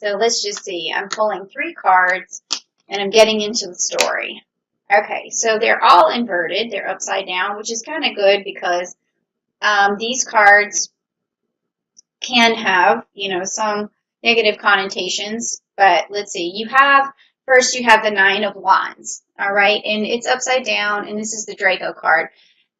So let's just see. I'm pulling 3 cards and I'm getting into the story. Okay, so they're all inverted. They're upside down, which is kind of good because these cards can have, some negative connotations. But let's see. First you have the 9 of Wands, all right? And it's upside down, and this is the Draco card.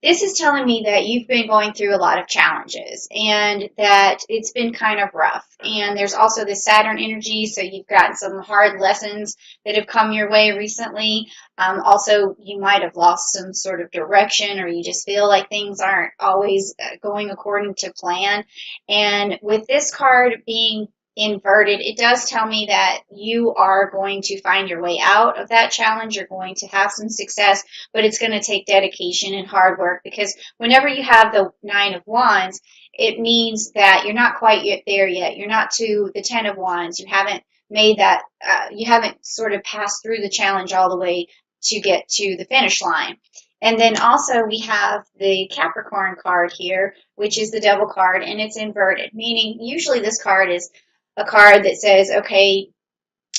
This is telling me that you've been going through a lot of challenges and that it's been kind of rough. And there's also the Saturn energy, so you've gotten some hard lessons that have come your way recently. Also, you might have lost some sort of direction, or you just feel like things aren't always going according to plan. And with this card being inverted, it does tell me that you are going to find your way out of that challenge. You're going to have some success, but it's going to take dedication and hard work, because whenever you have the 9 of Wands, it means that you're not quite there yet. You're not to the 10 of Wands. You haven't made that, you haven't sort of passed through the challenge all the way to get to the finish line. And then also we have the Capricorn card here, which is the Devil card, and it's inverted, meaning usually this card is a card that says, okay,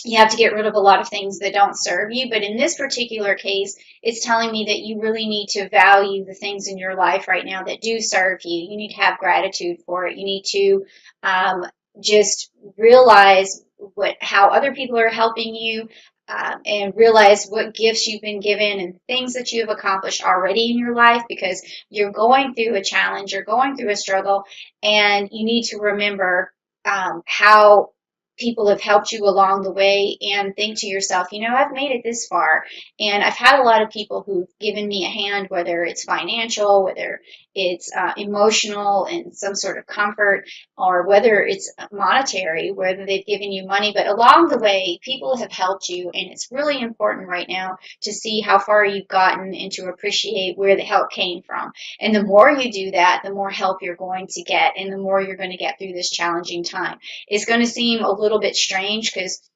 you have to get rid of a lot of things that don't serve you. But in this particular case, it's telling me that you really need to value the things in your life right now that do serve you. You need to have gratitude for it. You need to just realize how other people are helping you, and realize what gifts you've been given and things that you have accomplished already in your life, because you're going through a challenge, you're going through a struggle, and you need to remember how people have helped you along the way, and think to yourself, I've made it this far, and I've had a lot of people who've given me a hand, whether it's financial, whether it's emotional and some sort of comfort, or whether it's monetary, whether they've given you money. But along the way, people have helped you, and it's really important right now to see how far you've gotten and to appreciate where the help came from. And the more you do that, the more help you're going to get, and the more you're going to get through this challenging time. It's going to seem a little bit strange, because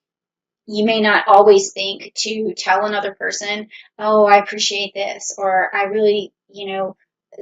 you may not always think to tell another person, oh, I appreciate this, or I really,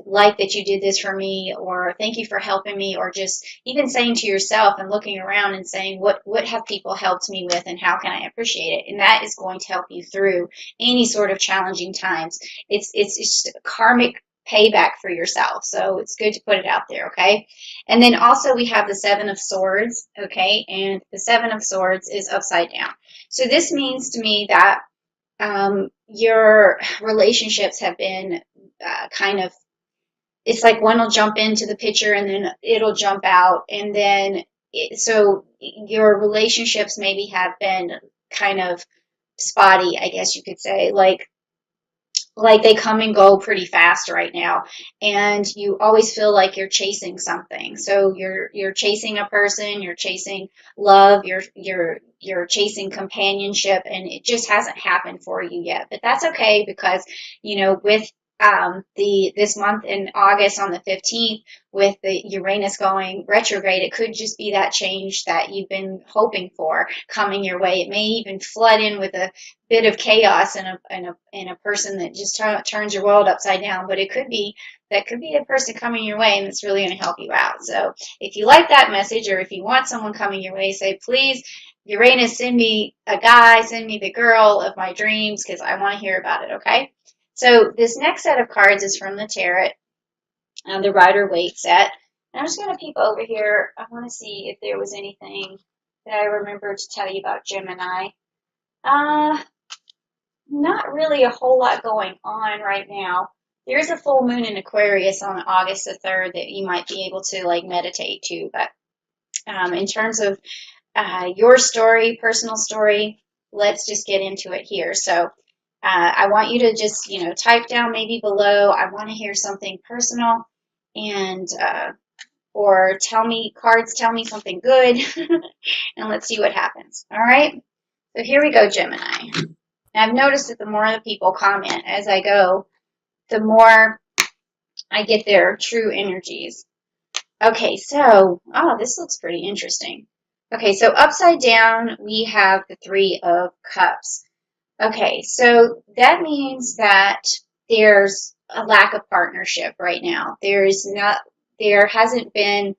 like that you did this for me, or thank you for helping me, or just even saying to yourself and looking around and saying, what have people helped me with, and how can I appreciate it? And that is going to help you through any sort of challenging times. It's just karmic payback for yourself. So it's good to put it out there, okay? And then also we have the 7 of Swords, okay? And the 7 of Swords is upside down. So this means to me that your relationships have been kind of, it's like one will jump into the picture and then it'll jump out. And then, so your relationships maybe have been kind of spotty, I guess you could say, like they come and go pretty fast right now, and you always feel like you're chasing something. So you're chasing a person, you're chasing love, you're chasing companionship, and it just hasn't happened for you yet. But that's okay, because with this month in August on the 15th, with the Uranus going retrograde, it could just be that change that you've been hoping for coming your way. It may even flood in with a bit of chaos and a person that just turns your world upside down. But that could be a person coming your way, and it's really going to help you out. So if you like that message, or if you want someone coming your way, say, please, Uranus, send me a guy, send me the girl of my dreams, because I want to hear about it, okay? So this next set of cards is from the Tarot, the Rider-Waite set. And I'm just going to peek over here. I want to see if there was anything that I remembered to tell you about Gemini. Not really a whole lot going on right now. There is a full moon in Aquarius on August the 3rd that you might be able to meditate to. But in terms of your story, personal story, let's just get into it here. So I want you to just, type down maybe below, I want to hear something personal, and or cards tell me something good, and let's see what happens. All right? So here we go, Gemini. And I've noticed that the more the people comment as I go, the more I get their true energies. Okay, so, this looks pretty interesting. Okay, so upside down, we have the 3 of Cups. Okay, so that means that there's a lack of partnership right now. There hasn't been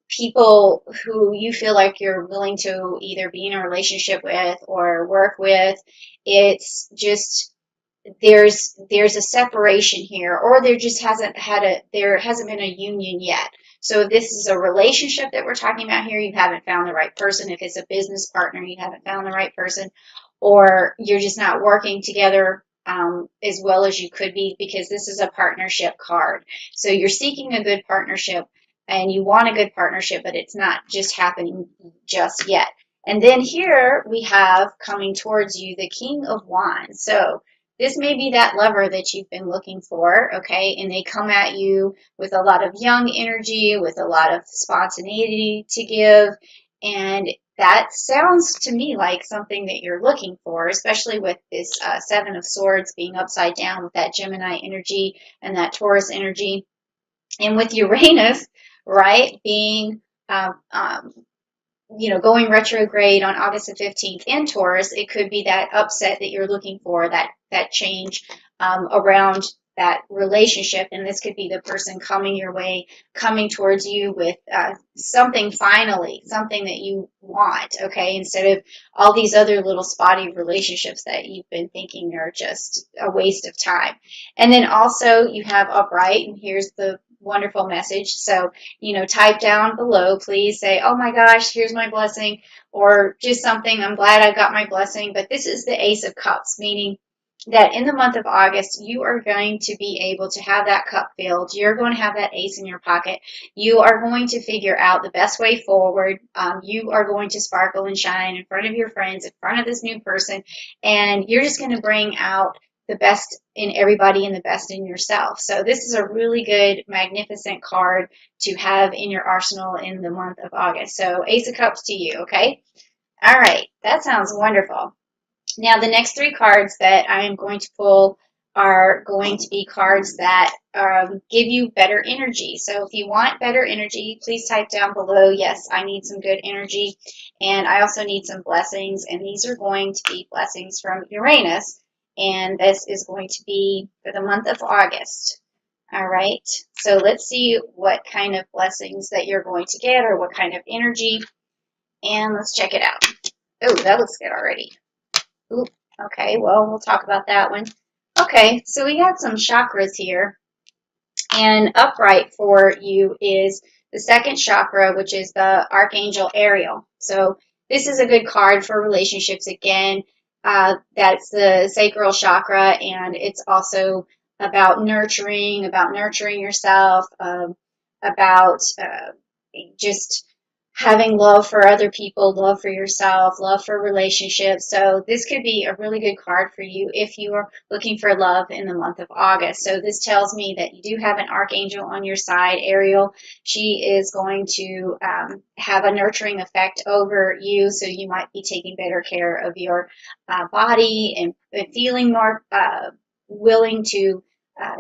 people who you feel like you're willing to either be in a relationship with or work with. It's just there's a separation here, or there hasn't been a union yet. So if this is a relationship that we're talking about here, you haven't found the right person. If it's a business partner, you haven't found the right person, or you're just not working together as well as you could be, because this is a partnership card. So you're seeking a good partnership and you want a good partnership, but it's not just happening just yet. And then here we have coming towards you the King of Wands. So this may be that lover that you've been looking for, okay? And they come at you with a lot of young energy, with a lot of spontaneity to give. And that sounds to me like something that you're looking for, especially with this Seven of Swords being upside down with that Gemini energy and that Taurus energy. And with Uranus, right, being going retrograde on August the 15th in Taurus, it could be that upset that you're looking for, that change around that relationship. And this could be the person coming your way, coming towards you with something finally, something that you want, okay, instead of all these other little spotty relationships that you've been thinking are just a waste of time. And then also you have upright, and here's the wonderful message. So, type down below, please say, oh my gosh, here's my blessing, or just something, I'm glad I got my blessing. But this is the Ace of Cups, meaning that in the month of August, you are going to be able to have that cup filled. You're going to have that ace in your pocket. You are going to figure out the best way forward. You are going to sparkle and shine in front of your friends, in front of this new person, and you're just going to bring out the best in everybody and the best in yourself. So this is a really good, magnificent card to have in your arsenal in the month of August. So Ace of Cups to you, okay? All right, that sounds wonderful. Now the next three cards that I am going to pull are going to be cards that give you better energy. So if you want better energy, please type down below, yes, I need some good energy, and I also need some blessings, and these are going to be blessings from Uranus. And this is going to be for the month of August. All right, so let's see what kind of blessings that you're going to get, or what kind of energy, and let's check it out. Oh, that looks good already. Ooh, okay, well, we'll talk about that one. Okay, so we got some chakras here, and upright for you is the second chakra, which is the Archangel Ariel. So this is a good card for relationships again. That's the sacral chakra, and it's also about nurturing yourself, about just having love for other people, love for yourself, love for relationships. So this could be a really good card for you if you are looking for love in the month of August. So this tells me that you do have an archangel on your side, Ariel. She is going to have a nurturing effect over you, so you might be taking better care of your body and feeling more willing to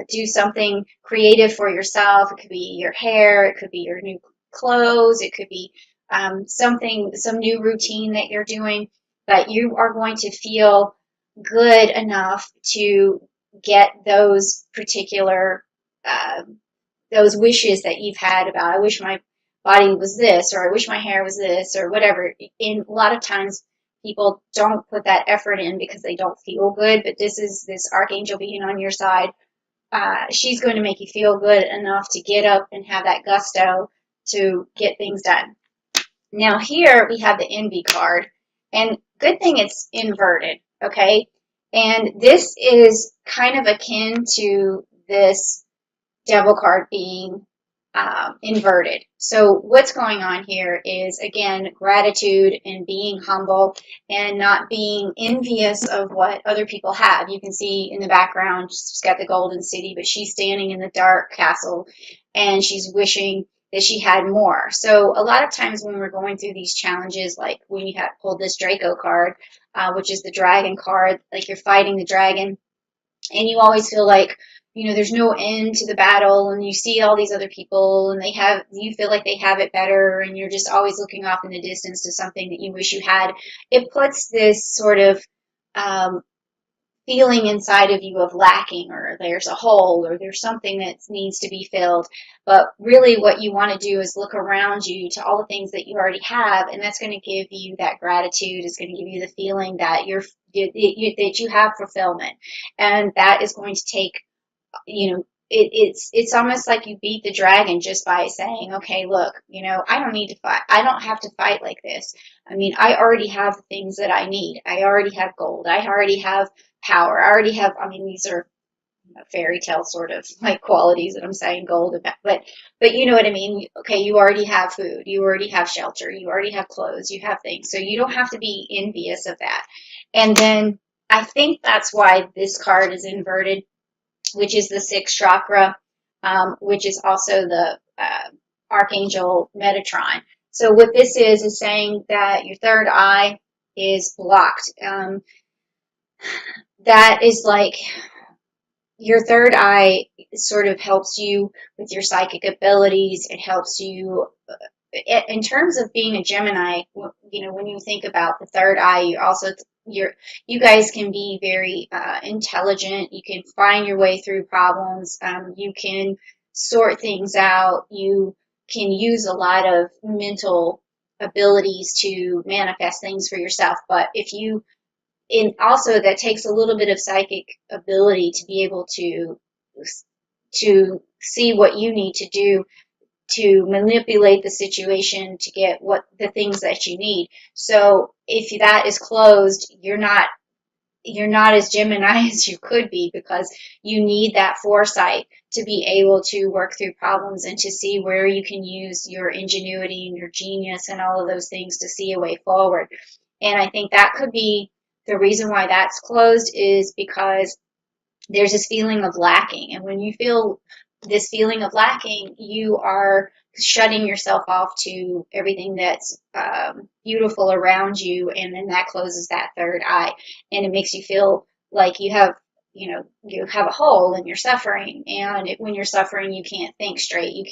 do something creative for yourself. It could be your hair, it could be your new clothes, it could be some new routine that you're doing, but you are going to feel good enough to get those particular those wishes that you've had about, I wish my body was this, or I wish my hair was this, or whatever. In a lot of times people don't put that effort in because they don't feel good, but this archangel being on your side, she's going to make you feel good enough to get up and have that gusto to get things done. Now here we have the envy card, and good thing it's inverted, okay? And this is kind of akin to this devil card being inverted. So what's going on here is, again, gratitude and being humble and not being envious of what other people have. You can see in the background, she's got the golden city, but she's standing in the dark castle and she's wishing that she had more. So a lot of times when we're going through these challenges, like when you have pulled this Draco card, which is the dragon card, like you're fighting the dragon, and you always feel like, there's no end to the battle, and you see all these other people and you feel like they have it better, and you're just always looking off in the distance to something that you wish you had. It puts this sort of feeling inside of you of lacking, or there's a hole, or there's something that needs to be filled. But really what you want to do is look around you to all the things that you already have, and that's going to give you that gratitude. It's going to give you the feeling that that you have fulfillment, and that is going to take, it's almost like you beat the dragon just by saying, okay, look, I don't need to fight. I don't have to fight like this. I mean, I already have the things that I need. I already have gold. I already have power. I already have, I mean, these are fairy tale sort of like qualities that I'm saying gold about, but you know what I mean? Okay, you already have food. You already have shelter. You already have clothes. You have things. So you don't have to be envious of that. And then I think that's why this card is inverted, which is the sixth chakra, which is also the Archangel Metatron. So what this is saying that your third eye is blocked. That is like your third eye sort of helps you with your psychic abilities. It helps you in terms of being a Gemini. When you think about the third eye, you guys can be very intelligent. You can find your way through problems. You can sort things out. You can use a lot of mental abilities to manifest things for yourself. But also that takes a little bit of psychic ability to be able to see what you need to do to manipulate the situation to get what the things that you need. So if that is closed, you're not as Gemini as you could be, because you need that foresight to be able to work through problems and to see where you can use your ingenuity and your genius and all of those things to see a way forward. And I think that could be the reason why that's closed, is because there's this feeling of lacking. And when you feel this feeling of lacking, you are shutting yourself off to everything that's beautiful around you. And then that closes that third eye. And it makes you feel like you have a hole and you're suffering. And when you're suffering, you can't think straight. You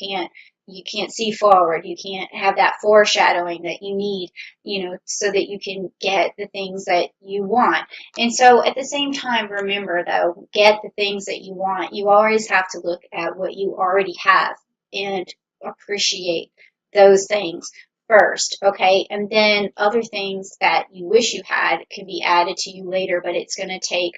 can't see forward. You can't have that foreshadowing that you need, so that you can get the things that you want. And so at the same time, remember though, get the things that you want. You always have to look at what you already have and appreciate those things first, okay? And then other things that you wish you had can be added to you later, but it's going to take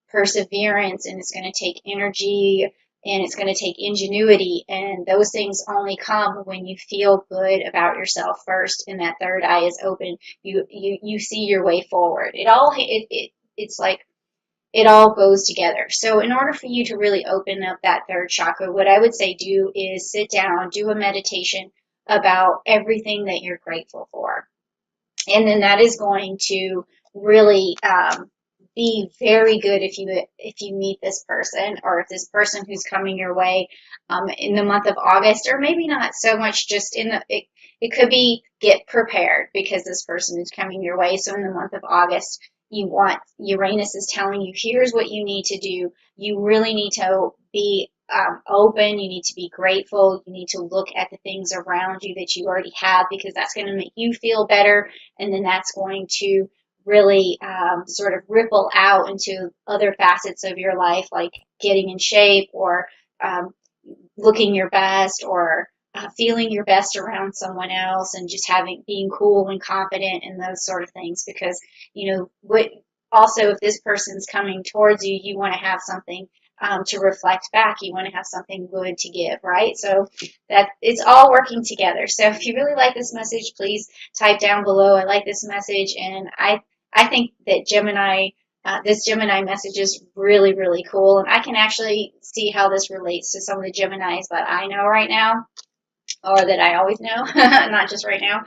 perseverance, and it's going to take energy, and it's going to take ingenuity, and those things only come when you feel good about yourself first, and that third eye is open. You see your way forward. It's like it all goes together. So in order for you to really open up that third chakra, what I would say do is sit down, do a meditation about everything that you're grateful for. And then that is going to really be very good if you meet this person, or if this person who's coming your way in the month of August, or maybe not so much just it could be get prepared, because this person is coming your way. So in the month of August, Uranus is telling you, here's what you need to do. You really need to be open. You need to be grateful. You need to look at the things around you that you already have, because that's going to make you feel better. And then that's going to really sort of ripple out into other facets of your life, like getting in shape, or looking your best, or feeling your best around someone else, and just being cool and confident and those sort of things. Because also, if this person's coming towards you, you want to have something to reflect back. You want to have something good to give, right? So that it's all working together. So if you really like this message, please type down below, I like this message. And I think that this Gemini message is really, really cool. And I can actually see how this relates to some of the Geminis that I know right now, or that I always know, not just right now.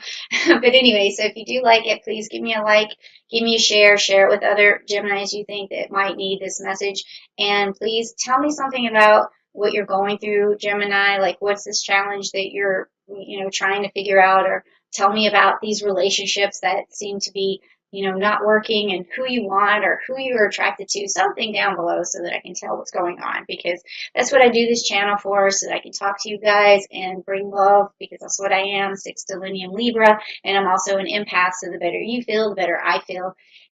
But anyway, so if you do like it, please give me a like, give me a share it with other Geminis you think that might need this message. And please tell me something about what you're going through, Gemini. Like, what's this challenge that you're, trying to figure out? Or tell me about these relationships that seem to be, not working, and who you want, or who you're attracted to. Something down below so that I can tell what's going on, because that's what I do this channel for, so that I can talk to you guys and bring love, because that's what I am, sextilineum Libra, and I'm also an empath. So the better you feel, the better I feel.